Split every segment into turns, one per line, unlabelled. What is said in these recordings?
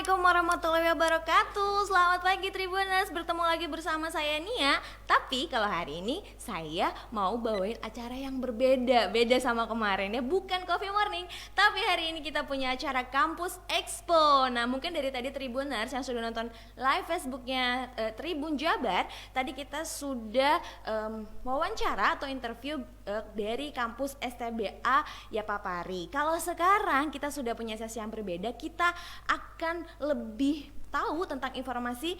Assalamualaikum warahmatullahi wabarakatuh. Selamat pagi Tribuners, bertemu lagi bersama saya Nia. Tapi kalau hari ini saya mau bawain acara yang berbeda. Beda sama kemarin ya, bukan Coffee Morning. Tapi hari ini kita punya acara Kampus Expo. Nah mungkin dari tadi Tribuners yang sudah nonton live Facebooknya Tribun Jabar, tadi kita sudah wawancara atau interview dari kampus STBA Yapapari. Kalau sekarang kita sudah punya sesi yang berbeda, kita akan lebih tahu tentang informasi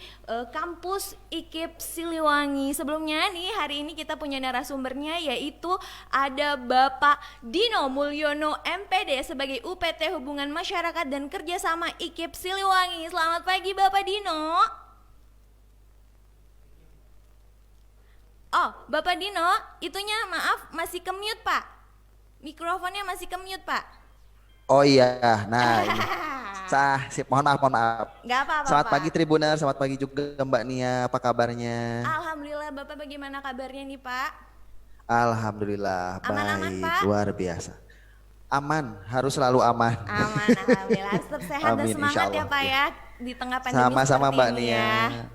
kampus IKIP Siliwangi. Sebelumnya nih hari ini kita punya narasumbernya, yaitu ada Bapak Dino Mulyono MPD sebagai UPT Hubungan Masyarakat dan Kerjasama IKIP Siliwangi. Selamat pagi Bapak Dino. Oh, Bapak Dino, itunya maaf masih ke-mute, Pak. Mikrofonnya masih ke-mute, Pak.
Oh iya, nah ini sip, mohon maaf, mohon maaf.
Gak apa-apa,
Selamat
Pak.
pagi Tribuner, selamat pagi juga Mbak Nia, apa kabarnya?
Alhamdulillah, Bapak bagaimana kabarnya nih, Pak?
Alhamdulillah,
Aman-aman,
baik,
Pak?
luar biasa. Aman, harus selalu aman.
Aman, Alhamdulillah. Tetap sehat dan
Amin, insya
semangat ya,
Allah.
Pak
Ya.
ya, di tengah pandemi
Sama-sama
seperti
Mbak
ini
Nia.
ya.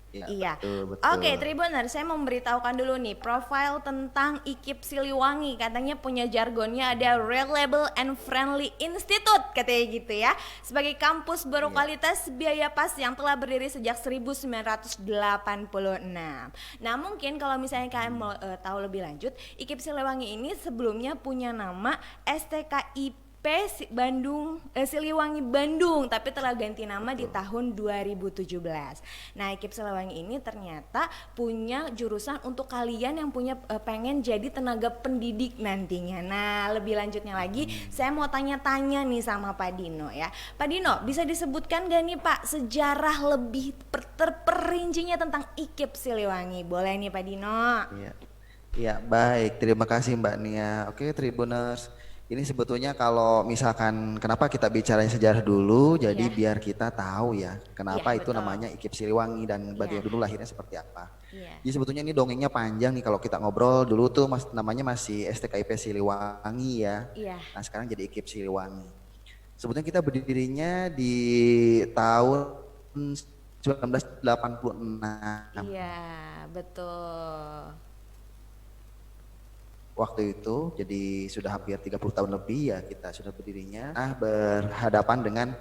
Ya,
Iya.
betul,
Oke,
betul.
Tribuner, saya mau memberitahukan dulu nih profil tentang IKIP Siliwangi. Katanya punya jargonnya ada Reliable and Friendly Institute, katanya gitu ya. Sebagai kampus berkualitas biaya pas yang telah berdiri sejak 1986. Nah, mungkin kalau misalnya kalian mau tahu lebih lanjut, IKIP Siliwangi ini sebelumnya punya nama STKIP Bandung, Siliwangi Bandung, tapi telah ganti nama di tahun 2017. Nah, IKIP Siliwangi ini ternyata punya jurusan untuk kalian yang punya pengen jadi tenaga pendidik nantinya. Nah, lebih lanjutnya lagi, saya mau tanya-tanya nih sama Pak Dino ya. Pak Dino, bisa disebutkan gak nih Pak sejarah lebih terperincinya tentang IKIP Siliwangi? Boleh nih Pak Dino?
Iya, iya, baik, terima kasih Mbak Nia. Oke Tribuners, ini sebetulnya kalau misalkan kenapa kita bicara sejarah dulu, jadi
Iya.
biar kita tahu ya kenapa
Iya,
itu
betul.
namanya IKIP Siliwangi dan bagaimana
Iya.
dulu lahirnya seperti apa.
Iya.
Jadi sebetulnya ini dongengnya panjang nih kalau kita ngobrol dulu tuh namanya masih STKIP Siliwangi ya.
Iya.
Nah sekarang jadi IKIP Siliwangi. Sebetulnya kita berdirinya di tahun 1986.
Iya, betul.
Waktu itu jadi sudah hampir 30 tahun lebih ya kita sudah berdirinya. Nah berhadapan dengan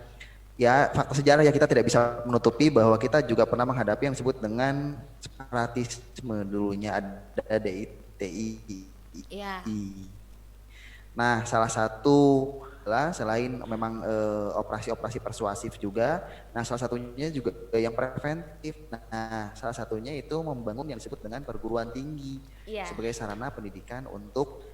ya fakta sejarah ya, kita tidak bisa menutupi bahwa kita juga pernah menghadapi yang disebut dengan separatisme. Dulunya ada DITI.
Iya.
Nah salah satu lah selain memang operasi-operasi persuasif juga, nah salah satunya juga yang preventif. Nah salah satunya itu membangun yang disebut dengan perguruan tinggi
Iya.
sebagai sarana pendidikan untuk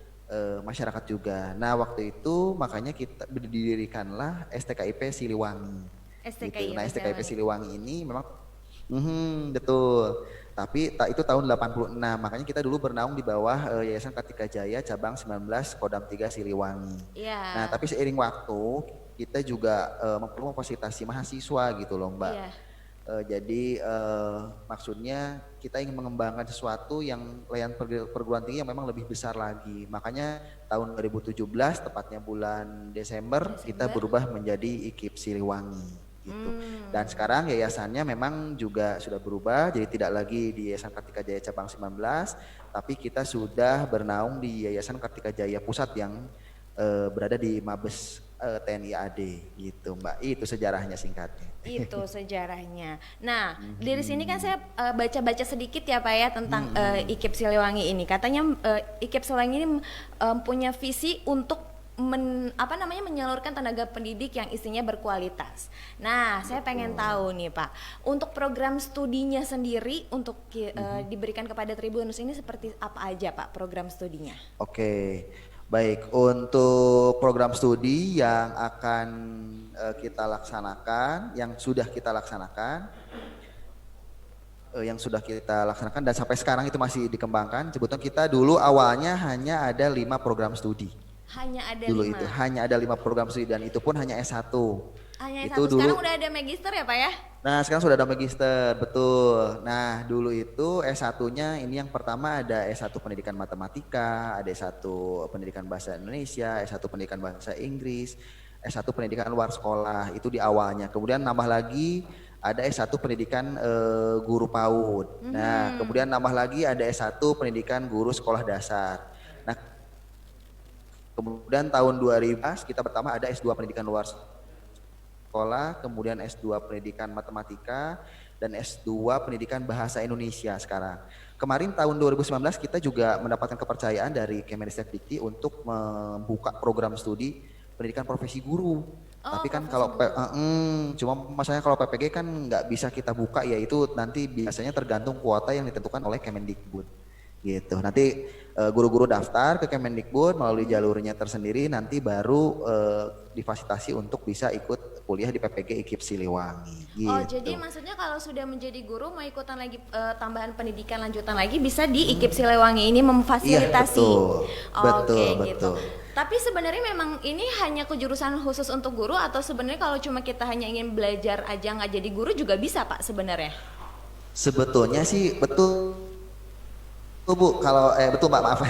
masyarakat juga. Nah waktu itu makanya kita didirikanlah STKIP Siliwangi. Gitu.
STKI
Nah STKIP
Siliwangi.
Siliwangi ini memang betul. Tapi itu tahun 86, makanya kita dulu bernaung di bawah Yayasan Kartika Jaya cabang 19 Kodam 3 Siliwangi.
Iya.
Nah, tapi seiring waktu kita juga perlu memfasilitasi mahasiswa gitu loh, Mbak.
Iya.
Jadi maksudnya kita ingin mengembangkan sesuatu yang layanan perguruan tinggi yang memang lebih besar lagi. Makanya tahun 2017 tepatnya bulan Desember kita berubah menjadi IKIP Siliwangi gitu. Dan sekarang yayasannya memang juga sudah berubah, jadi tidak lagi di Yayasan Kartika Jaya cabang 19, tapi kita sudah bernaung di Yayasan Kartika Jaya Pusat yang berada di Mabes TNI AD gitu Mbak. Itu sejarahnya singkatnya.
Itu sejarahnya. Nah, dari sini kan saya baca-baca sedikit ya Pak ya tentang IKIP Siliwangi ini. Katanya IKIP Siliwangi ini punya visi untuk menyalurkan tenaga pendidik yang isinya berkualitas. Nah, saya pengen tahu nih Pak, untuk program studinya sendiri untuk diberikan kepada Tribunus ini seperti apa aja Pak program studinya?
Oke, baik, untuk program studi yang akan kita laksanakan, yang sudah kita laksanakan, dan sampai sekarang itu masih dikembangkan. Sebetulnya kita dulu awalnya hanya ada 5 program studi.
Hanya ada
Dulu
5.
itu hanya ada 5 program studi dan itu pun hanya S1.
Hanya
Itu
satu. Sekarang
dulu.
udah ada magister ya Pak ya?
Nah sekarang sudah ada magister, betul. Nah dulu itu S1-nya ini yang pertama ada S1 pendidikan matematika, ada S1 pendidikan bahasa Indonesia, S1 pendidikan bahasa Inggris, S1 pendidikan luar sekolah, itu di awalnya. Kemudian nambah lagi ada S1 pendidikan guru PAUD. Nah, kemudian nambah lagi ada S1 pendidikan guru sekolah dasar. Nah, kemudian tahun 2000 kita pertama ada S2 pendidikan luar sekolah, kemudian S2 pendidikan matematika, dan S2 pendidikan bahasa Indonesia sekarang. Kemarin tahun 2019 kita juga mendapatkan kepercayaan dari Kemendikbud untuk membuka program studi pendidikan profesi guru. Tapi kan kalau cuma masalahnya kalau PPG kan nggak bisa kita buka, ya itu nanti biasanya tergantung kuota yang ditentukan oleh Kemendikbud gitu. Nanti guru-guru daftar ke Kemendikbud melalui jalurnya tersendiri, nanti baru difasilitasi untuk bisa ikut kuliah di PPG IKIP Siliwangi gitu.
Oh, jadi maksudnya kalau sudah menjadi guru mau ikutan lagi tambahan pendidikan lanjutan lagi bisa di IKIP Siliwangi ini memfasilitasi.
Iya, betul.
Gitu. Tapi sebenarnya memang ini hanya kejurusan khusus untuk guru, atau sebenarnya kalau cuma kita hanya ingin belajar aja nggak jadi guru juga bisa Pak sebenarnya?
Sebetulnya sih betul Bu, kalau betul Mbak, maaf.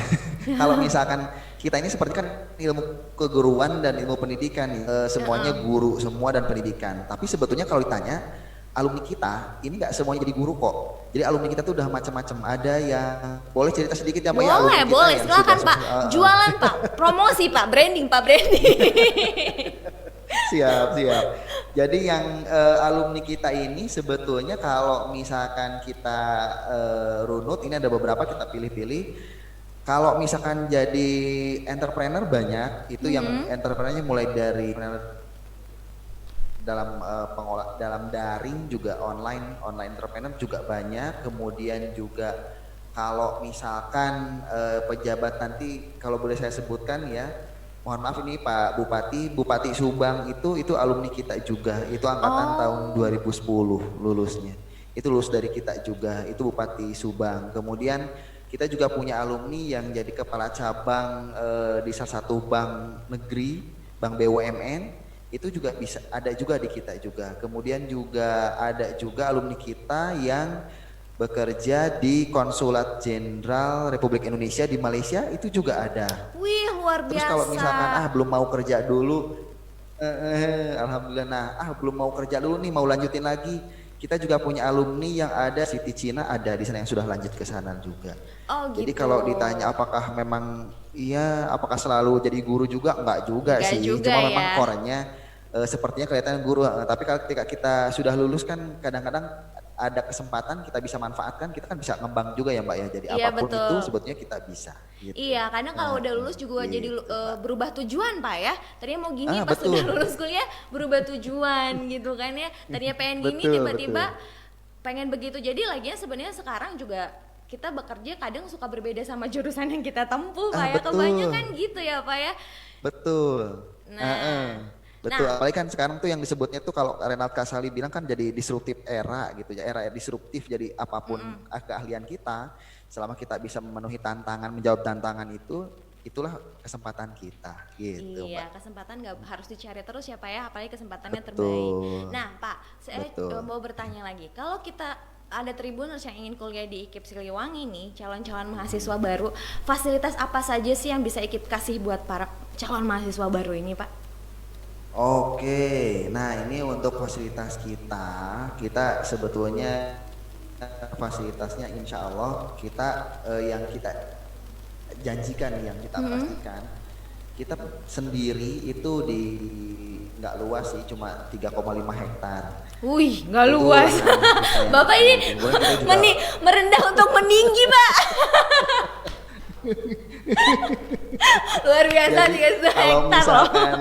Kalau misalkan kita ini seperti kan ilmu keguruan dan ilmu pendidikan nih, semuanya guru semua dan pendidikan. Tapi sebetulnya kalau ditanya alumni kita ini nggak semuanya jadi guru kok. Jadi alumni kita tuh udah macam-macam. Ada yang boleh cerita sedikit ya Mbak?
Boleh, silakan Pak. Jualan Pak, promosi Pak, branding Pak, branding.
Siap. Jadi yang alumni kita ini sebetulnya kalau misalkan kita runut, ini ada beberapa kita pilih-pilih. Kalau misalkan jadi entrepreneur banyak, itu yang entrepreneurnya mulai dari dalam daring juga online entrepreneur juga banyak. Kemudian juga kalau misalkan pejabat nanti kalau boleh saya sebutkan ya, mohon maaf ini Pak Bupati Subang itu alumni kita juga, itu angkatan tahun 2010 lulusnya, itu lulus dari kita juga, itu Bupati Subang. Kemudian kita juga punya alumni yang jadi kepala cabang di salah satu bank negeri, bank BUMN, itu juga bisa ada juga di kita juga. Kemudian juga ada juga alumni kita yang bekerja di Konsulat Jenderal Republik Indonesia di Malaysia, itu juga ada.
Wih, luar biasa.
Terus kalau misalkan belum mau kerja dulu, alhamdulillah, belum mau kerja dulu nih, mau lanjutin lagi, kita juga punya alumni yang ada di Cina, ada di sana yang sudah lanjut ke sana juga.
Oh, gitu.
Jadi kalau ditanya apakah memang apakah selalu jadi guru juga, enggak juga sih, cuma memang core-nya sepertinya kelihatan guru, tapi ketika kita sudah lulus kan kadang-kadang ada kesempatan kita bisa manfaatkan, kita kan bisa ngembang juga ya Mbak ya, jadi apapun betul. Itu sebetulnya kita bisa gitu.
Iya, kadang kalau udah lulus juga gitu, jadi berubah tujuan Pak ya, tadinya mau gini pas betul. Udah lulus kuliah berubah tujuan gitu kan ya, tadinya pengen gini tiba-tiba pengen begitu. Jadi lagian sebenarnya sekarang juga kita bekerja kadang suka berbeda sama jurusan yang kita tempuh Pak ya, kebanyakan gitu ya Pak ya.
Betul. Betul, apalagi kan sekarang tuh yang disebutnya tuh kalau Renat Kasali bilang kan jadi disruptif era gitu ya, era disruptif. Jadi apapun keahlian kita, selama kita bisa memenuhi tantangan, menjawab tantangan itu, itulah kesempatan kita gitu.
Iya, Mbak. Kesempatan gak harus dicari terus ya Pak ya, apalagi kesempatannya terbaik. Nah Pak, saya mau bertanya lagi, kalau kita ada Tribuners yang ingin kuliah di IKIP Siliwangi nih, calon-calon mahasiswa baru, fasilitas apa saja sih yang bisa IKIP kasih buat para calon mahasiswa baru ini Pak?
Oke, nah ini untuk fasilitas kita sebetulnya fasilitasnya insya Allah kita yang kita janjikan, yang kita pastikan, kita sendiri itu di nggak luas sih, cuma 3,5 hektar.
Wih, nggak luas. Bapak ini merendah untuk meninggi Pak. Luar biasa.
Jadi,
3 hektar
misalkan,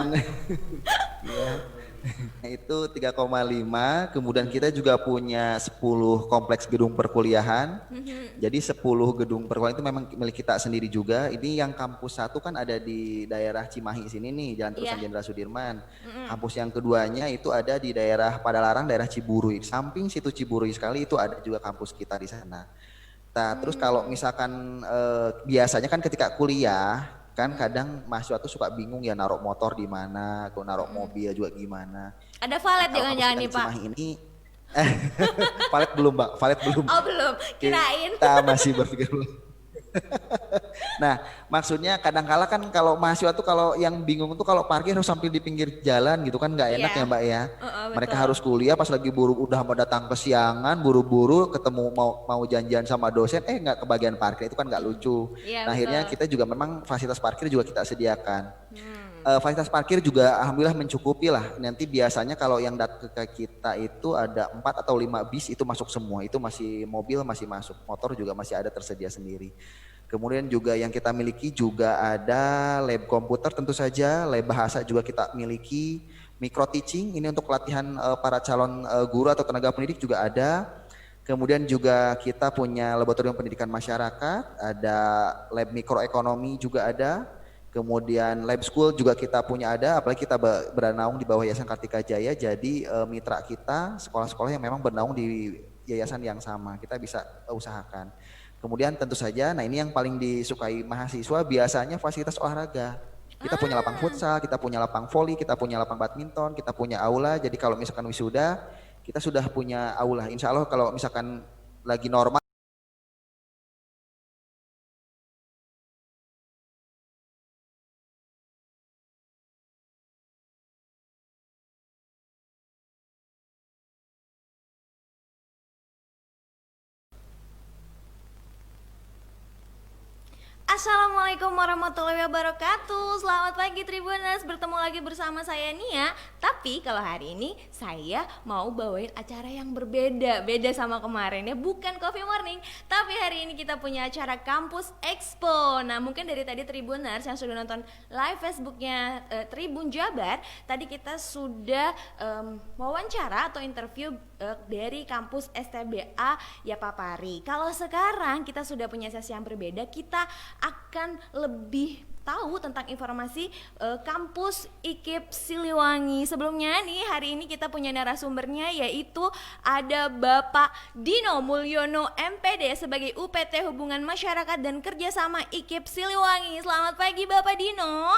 ya, itu 3,5. Kemudian kita juga punya 10 kompleks gedung perkuliahan. Jadi 10 gedung perkuliahan itu memang milik kita sendiri juga. Ini yang kampus 1 kan ada di daerah Cimahi sini nih, Jalan Terusan Jenderal Sudirman. Kampus yang keduanya itu ada di daerah Padalarang, daerah Ciburui. Samping situ Ciburui sekali itu ada juga kampus kita di sana. Nah, terus kalau misalkan biasanya kan ketika kuliah kan kadang mahasiswa tuh suka bingung ya naruh motor di mana, kalau naruh mobil juga gimana.
Ada valet jangan-jangan nih Pak.
Ini valet belum Mbak, valet belum.
Oh belum, kirain.
Kita masih berpikir Nah, maksudnya kadang-kala kan kalau mahasiswa tuh kalau yang bingung tuh kalau parkir harus sambil di pinggir jalan gitu kan nggak enak
Iya,
ya Mbak ya. Mereka
betul.
harus kuliah pas lagi udah mau datang kesiangan, buru-buru ketemu mau janjian sama dosen, nggak kebagian parkir itu kan nggak lucu.
Iya,
Nah
betul.
akhirnya kita juga memang fasilitas parkir juga kita sediakan.
Hmm.
Fasilitas parkir juga alhamdulillah mencukupi lah. Nanti biasanya kalau yang datang ke kita itu ada 4 atau 5 bis itu masuk semua. Itu masih mobil masih masuk, motor juga masih ada tersedia sendiri. Kemudian juga yang kita miliki juga ada lab komputer tentu saja, lab bahasa juga kita miliki, micro teaching ini untuk pelatihan para calon guru atau tenaga pendidik juga ada. Kemudian juga kita punya laboratorium pendidikan masyarakat, ada lab mikroekonomi juga ada. Kemudian lab school juga kita punya ada, apalagi kita bernaung di bawah Yayasan Kartika Jaya, jadi mitra kita sekolah-sekolah yang memang bernaung di yayasan yang sama, kita bisa usahakan. Kemudian tentu saja, nah ini yang paling disukai mahasiswa biasanya fasilitas olahraga. Kita punya lapang
Ah,
futsal, kita punya lapang voli, kita punya lapang badminton, kita punya aula. Jadi kalau misalkan wisuda, kita sudah punya aula. Insya Allah kalau misalkan lagi normal.
Assalamualaikum warahmatullahi wabarakatuh. Selamat pagi Tribuners, bertemu lagi bersama saya Nia. Tapi kalau hari ini saya mau bawain acara yang berbeda. Beda sama kemarin ya, bukan Coffee Morning. Tapi hari ini kita punya acara Kampus Expo. Nah mungkin dari tadi Tribuners yang sudah nonton live Facebooknya Tribun Jabar, tadi kita sudah wawancara atau interview dari kampus STBA Yapapari. Kalau sekarang kita sudah punya sesi yang berbeda, kita akan lebih tahu tentang informasi kampus IKIP Siliwangi. Sebelumnya nih hari ini kita punya narasumbernya, yaitu ada Bapak Dino Mulyono MPD sebagai UPT Hubungan Masyarakat dan Kerjasama IKIP Siliwangi. Selamat pagi Bapak Dino.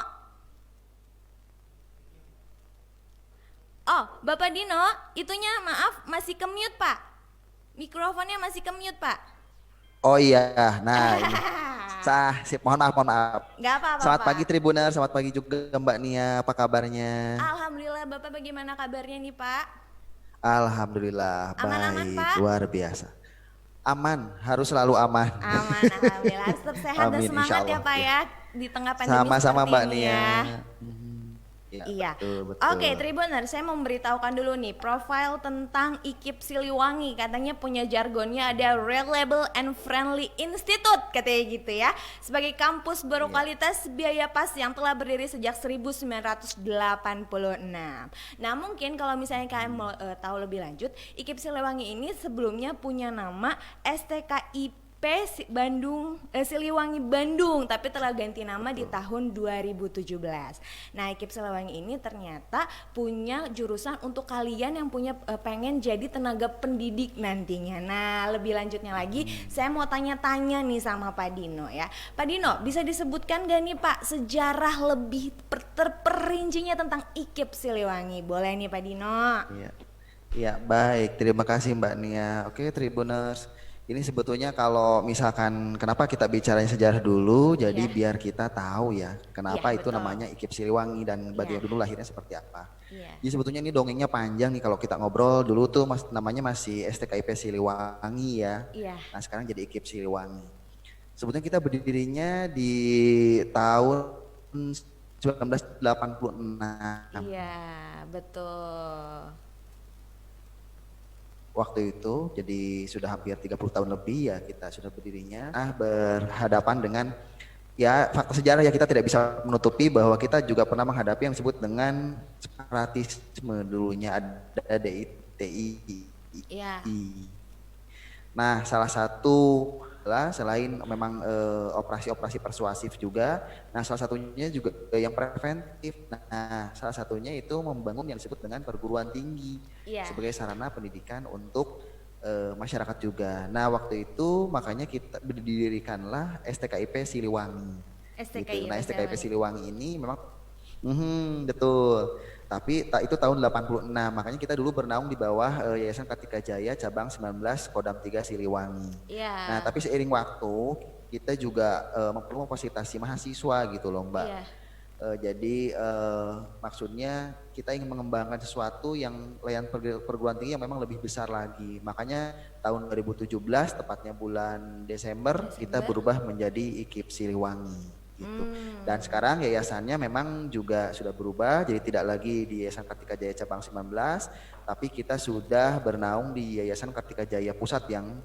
Oh, Bapak Dino, itunya maaf masih ke-mute, Pak. Mikrofonnya masih ke-mute, Pak.
Oh iya, nah ini sip, mohon maaf, mohon maaf.
Nggak apa-apa,
Selamat
Pak.
pagi Tribuner, selamat pagi juga Mbak Nia, apa kabarnya?
Alhamdulillah, Bapak bagaimana kabarnya nih, Pak?
Alhamdulillah,
Aman-aman,
baik,
Pak?
luar biasa. Aman, harus selalu aman.
Aman, Alhamdulillah. Harus tetap sehat dan
Amin, insya
semangat ya,
Allah.
Pak
Ya.
ya, di tengah pandemi
Sama-sama
seperti
Mbak
ini
Nia.
ya.
Mhm. Ya,
Iya.
betul,
Oke,
betul.
Tribuner, saya mau memberitahukan dulu nih profil tentang IKIP Siliwangi. Katanya punya jargonnya ada Reliable and Friendly Institute, katanya gitu ya. Sebagai kampus berkualitas biaya pas yang telah berdiri sejak 1986. Nah, mungkin kalau misalnya kalian mau tahu lebih lanjut, IKIP Siliwangi ini sebelumnya punya nama STKIP Bandung, Siliwangi Bandung, tapi telah ganti nama di tahun 2017. Nah, IKIP Siliwangi ini ternyata punya jurusan untuk kalian yang punya pengen jadi tenaga pendidik nantinya. Nah, lebih lanjutnya lagi, saya mau tanya-tanya nih sama Pak Dino ya. Pak Dino, bisa disebutkan gak nih Pak sejarah lebih terperincinya tentang IKIP Siliwangi? Boleh nih Pak Dino?
Iya, iya, baik, terima kasih Mbak Nia. Oke, Tribuners. Ini sebetulnya kalau misalkan kenapa kita bicara sejarah dulu, jadi
Iya.
biar kita tahu ya kenapa
Iya,
itu
betul.
namanya IKIP Siliwangi dan
Iya.
bagaimana dulu lahirnya seperti apa.
Iya.
Jadi sebetulnya ini dongengnya panjang nih kalau kita ngobrol dulu tuh namanya masih STKIP Siliwangi ya.
Iya.
Nah sekarang jadi IKIP Siliwangi. Sebetulnya kita berdirinya di tahun 1986.
Iya, betul.
Waktu itu jadi sudah hampir 30 tahun lebih ya kita sudah berdirinya. Nah berhadapan dengan ya fakta sejarah ya, kita tidak bisa menutupi bahwa kita juga pernah menghadapi yang disebut dengan separatisme, dulunya ada DITI.
Iya.
Nah salah satu lah selain memang operasi-operasi persuasif juga, nah salah satunya juga yang preventif. Nah salah satunya itu membangun yang disebut dengan perguruan tinggi
Iya.
sebagai sarana pendidikan untuk masyarakat juga. Nah waktu itu makanya kita berdirikanlah STKIP Siliwangi. Gitu. Nah STKIP Siliwangi ini memang betul. Tapi itu tahun 86, makanya kita dulu bernaung di bawah Yayasan Kartika Jaya cabang 19 Kodam 3 Siliwangi.
Iya.
Nah tapi seiring waktu kita juga memfasilitasi mahasiswa gitu loh Mbak.
Iya.
Jadi maksudnya kita ingin mengembangkan sesuatu yang layanan perguruan tinggi yang memang lebih besar lagi. Makanya tahun 2017 tepatnya bulan Desember kita berubah menjadi IKIP Siliwangi gitu. Dan sekarang yayasannya memang juga sudah berubah, jadi tidak lagi di Yayasan Kartika Jaya Cabang 19, tapi kita sudah bernaung di Yayasan Kartika Jaya Pusat yang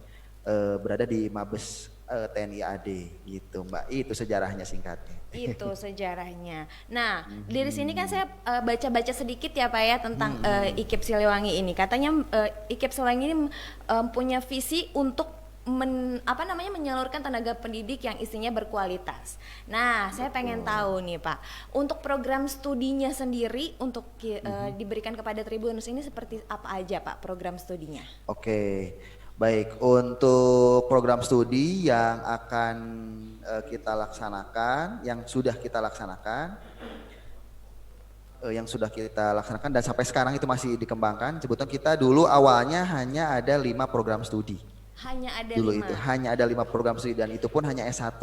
berada di Mabes TNI AD gitu Mbak. Itu sejarahnya singkatnya.
Itu sejarahnya. Nah, dari sini kan saya baca-baca sedikit ya Pak ya tentang IKIP Siliwangi ini. Katanya IKIP Siliwangi ini punya visi untuk menyalurkan tenaga pendidik yang isinya berkualitas. Nah, saya pengen tahu nih Pak, untuk program studinya sendiri untuk diberikan kepada Tribunus ini seperti apa aja Pak program studinya?
Oke. Baik, untuk program studi yang akan kita laksanakan, yang sudah kita laksanakan dan sampai sekarang itu masih dikembangkan. Sebetulnya kita dulu awalnya hanya ada 5 program studi.
Hanya ada
dulu
5?
Itu hanya ada 5 program studi dan itu pun hanya S1.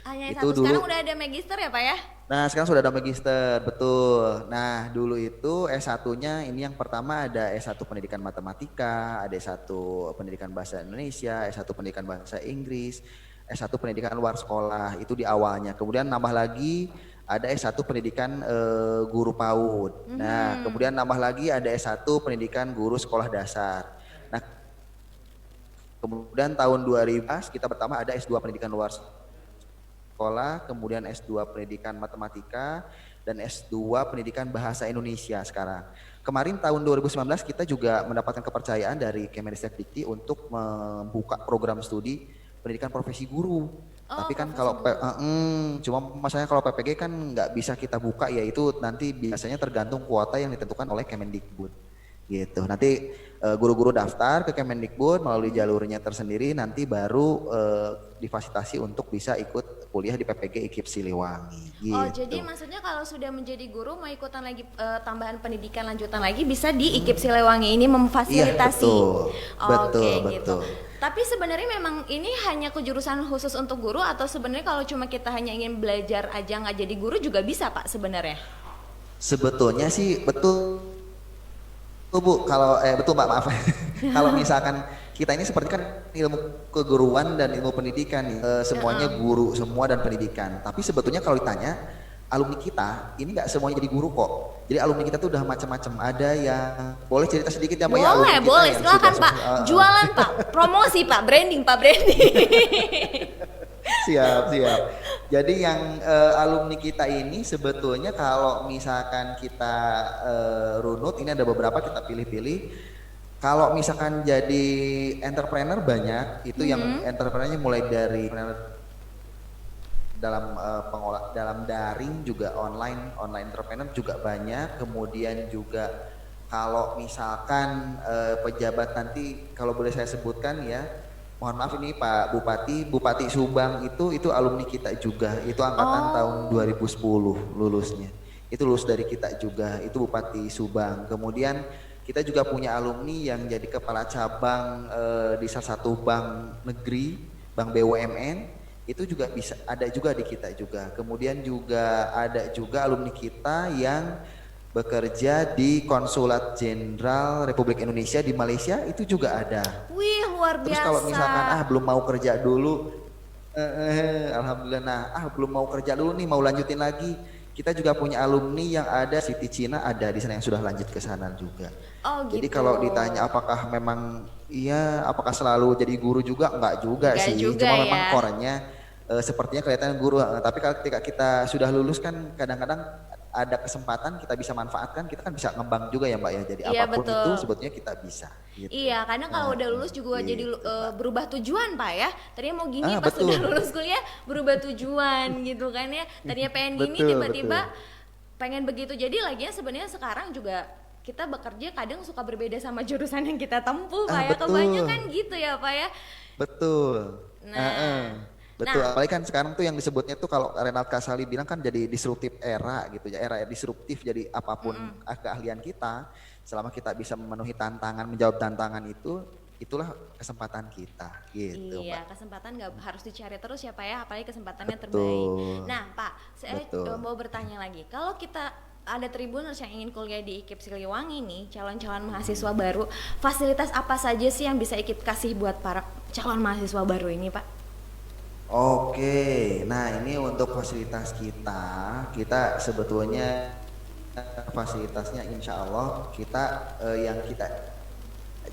Hanya
itu
S1,
dulu,
sekarang udah ada magister ya Pak ya?
Nah sekarang sudah ada magister, betul. Nah dulu itu S1-nya ini yang pertama ada S1 pendidikan matematika, ada S1 pendidikan bahasa Indonesia, S1 pendidikan bahasa Inggris, S1 pendidikan luar sekolah, itu di awalnya. Kemudian nambah lagi ada S1 pendidikan guru PAUD. Nah kemudian nambah lagi ada S1 pendidikan guru sekolah dasar. Nah kemudian tahun 2000 kita pertama ada S2 pendidikan luar sekolah, kemudian S2 pendidikan matematika, dan S2 pendidikan bahasa Indonesia sekarang. Kemarin tahun 2019 kita juga mendapatkan kepercayaan dari Kemendikbud untuk membuka program studi pendidikan profesi guru. Tapi kan kalau cuma masalahnya kalau PPG kan nggak bisa kita buka, ya itu nanti biasanya tergantung kuota yang ditentukan oleh Kemendikbud. Gitu. Nanti guru-guru daftar ke Kemendikbud melalui jalurnya tersendiri, nanti baru difasilitasi untuk bisa ikut kuliah di PPG IKIP Siliwangi. Gitu.
Oh, jadi maksudnya kalau sudah menjadi guru mau ikutan lagi tambahan pendidikan lanjutan lagi bisa di IKIP Siliwangi ini memfasilitasi.
Iya, betul,
Gitu. Tapi sebenarnya memang ini hanya kejurusan khusus untuk guru atau sebenarnya kalau cuma kita hanya ingin belajar aja nggak jadi guru juga bisa Pak sebenarnya?
Sebetulnya sih betul. Bu, kalau betul Mbak, maaf. Kalau misalkan kita ini seperti kan ilmu keguruan dan ilmu pendidikan semuanya guru semua dan pendidikan. Tapi sebetulnya kalau ditanya alumni kita ini nggak semuanya jadi guru kok. Jadi alumni kita tuh udah macam-macam. Ada yang boleh cerita sedikit ya Mbak ya?
Boleh, silakan Pak. Jualan Pak, promosi Pak, branding.
Siap. Jadi yang alumni kita ini sebetulnya kalau misalkan kita runut, ini ada beberapa kita pilih-pilih. Kalau misalkan jadi entrepreneur banyak, itu yang entrepreneurnya mulai dari dalam daring juga online entrepreneur juga banyak. Kemudian juga kalau misalkan pejabat nanti kalau boleh saya sebutkan ya, mohon maaf ini Pak Bupati Subang itu alumni kita juga, itu angkatan tahun 2010 lulusnya, itu lulus dari kita juga, itu Bupati Subang. Kemudian kita juga punya alumni yang jadi kepala cabang di salah satu bank negeri, bank BUMN, itu juga bisa ada juga di kita juga. Kemudian juga ada juga alumni kita yang bekerja di Konsulat Jenderal Republik Indonesia di Malaysia, itu juga ada.
Wih, luar biasa.
Terus kalau misalkan belum mau kerja dulu, alhamdulillah, belum mau kerja dulu nih, mau lanjutin lagi, kita juga punya alumni yang ada Siti Cina, ada di sana yang sudah lanjut ke sana juga.
Oh, gitu.
Jadi kalau ditanya apakah memang apakah selalu jadi guru juga, enggak juga sih, cuma memang korenya sepertinya kelihatan guru, tapi kalau ketika kita sudah lulus kan kadang-kadang ada kesempatan kita bisa manfaatkan, kita kan bisa ngembang juga ya Mbak ya, jadi apapun betul. Itu sebetulnya kita bisa gitu.
Iya, kadang kalau udah lulus juga gitu, jadi berubah tujuan Pak ya, tadinya mau gini pas sudah lulus kuliah berubah tujuan gitu kan ya, tadinya pengen gini tiba-tiba pengen begitu. Jadi lagian sebenarnya sekarang juga kita bekerja kadang suka berbeda sama jurusan yang kita tempuh Pak ya, kebanyakan gitu ya Pak ya.
Betul. Betul, apalagi kan sekarang tuh yang disebutnya tuh kalau Renald Kasali bilang kan jadi disruptif era gitu ya, era disruptif. Jadi apapun keahlian kita, selama kita bisa memenuhi tantangan, menjawab tantangan itu, itulah kesempatan kita gitu
Iya,
Mbak.
kesempatan nggak harus dicari terus ya Pak ya, apalagi kesempatannya terbaik.
Betul,
Nah Pak, saya
betul.
mau bertanya lagi, kalau kita ada Tribuners yang ingin kuliah di IKIP Siliwangi nih, calon-calon mahasiswa baru, fasilitas apa saja sih yang bisa IKIP kasih buat para calon mahasiswa baru ini Pak?
Oke, nah ini untuk fasilitas kita, kita sebetulnya fasilitasnya insya Allah kita yang kita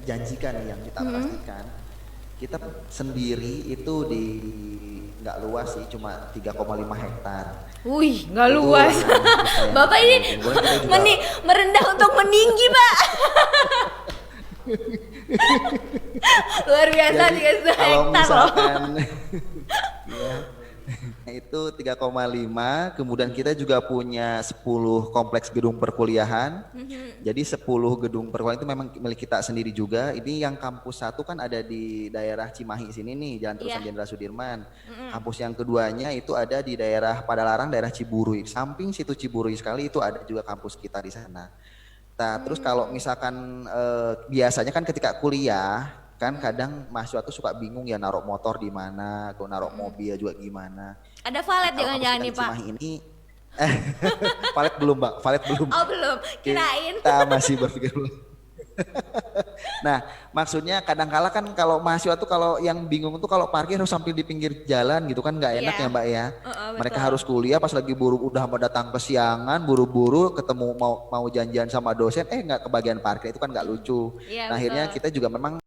janjikan nih, yang kita pastikan, kita sendiri itu di nggak luas sih, cuma 3,5 hektar.
Wih, nggak
Itu
luas.
lahan kita yang
Bapak ini
kemudian kita juga
merendah untuk meninggi Pak. Luar biasa
jadi
3
kalau
hektar loh.
misalkan ya, itu 3,5, kemudian kita juga punya 10 kompleks gedung perkuliahan. Jadi 10 gedung perkuliahan itu memang milik kita sendiri juga. Ini yang kampus satu kan ada di daerah Cimahi sini nih, Jalan Terusan
Iya.
Jenderal Sudirman. Kampus yang keduanya itu ada di daerah Padalarang, daerah Ciburui. Samping situ Ciburui sekali itu ada juga kampus kita di sana. Nah, terus kalau misalkan biasanya kan ketika kuliah kan kadang mahasiswa tuh suka bingung ya naruh motor di mana, kalau naruh mobil juga gimana.
Ada valet
Kalau kampus
jangan-jangan
kita
nih
di
Pak.
Cimahi ini valet belum, Mbak, valet belum.
Oh belum, kirain.
Kita masih berpikir belum. Nah, maksudnya kadang-kala kan kalau mahasiswa tuh kalau yang bingung tuh kalau parkir harus sambil di pinggir jalan gitu kan nggak enak
Iya.
ya Mbak ya. Mereka
Betul.
harus kuliah pas lagi udah mau datang kesiangan, buru-buru ketemu mau janjian sama dosen, nggak kebagian parkir itu kan nggak lucu.
Iya,
Nah, akhirnya
betul.
kita juga memang